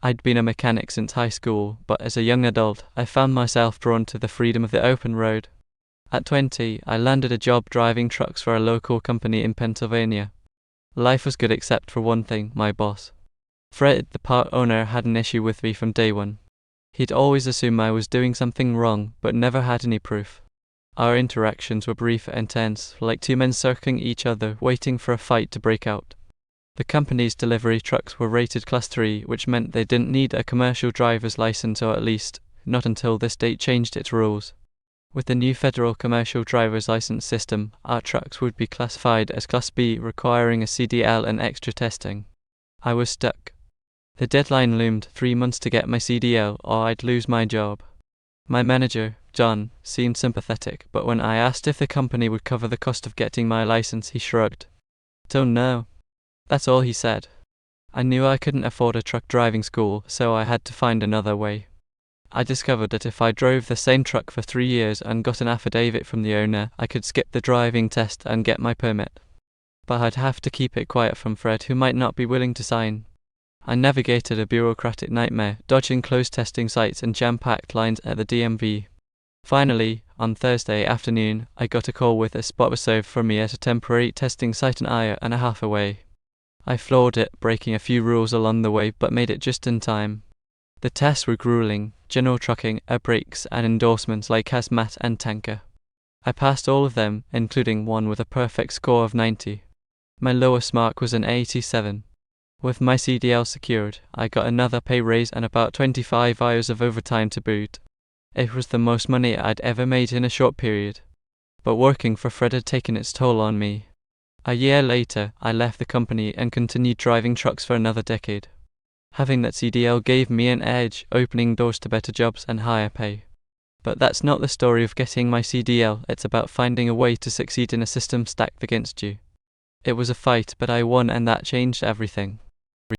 I'd been a mechanic since high school, but as a young adult, I found myself drawn to the freedom of the open road. At 20, I landed a job driving trucks for a local company in Pennsylvania. Life was good except for one thing: my boss. Fred, the part owner, had an issue with me from day one. He'd always assumed I was doing something wrong, but never had any proof. Our interactions were brief and tense, like two men circling each other, waiting for a fight to break out. The company's delivery trucks were rated Class 3, which meant they didn't need a commercial driver's license, or at least, not until the state changed its rules. With the new federal commercial driver's license system, our trucks would be classified as Class B, requiring a CDL and extra testing. I was stuck. The deadline loomed: 3 months to get my CDL, or I'd lose my job. My manager, John, seemed sympathetic, but when I asked if the company would cover the cost of getting my license, he shrugged. "Don't know." That's all he said. I knew I couldn't afford a truck driving school, so I had to find another way. I discovered that if I drove the same truck for 3 years and got an affidavit from the owner, I could skip the driving test and get my permit. But I'd have to keep it quiet from Fred, who might not be willing to sign. I navigated a bureaucratic nightmare, dodging closed testing sites and jam-packed lines at the DMV. Finally, on Thursday afternoon, I got a call with a spot reserved for me at a temporary testing site an hour and a half away. I floored it, breaking a few rules along the way, but made it just in time. The tests were grueling: general trucking, air brakes, and endorsements like hazmat and tanker. I passed all of them, including one with a perfect score of 90. My lowest mark was an 87. With my CDL secured, I got another pay raise and about 25 hours of overtime to boot. It was the most money I'd ever made in a short period. But working for Fred had taken its toll on me. A year later, I left the company and continued driving trucks for another decade. Having that CDL gave me an edge, opening doors to better jobs and higher pay. But that's not the story of getting my CDL. It's about finding a way to succeed in a system stacked against you. It was a fight, but I won, and that changed everything.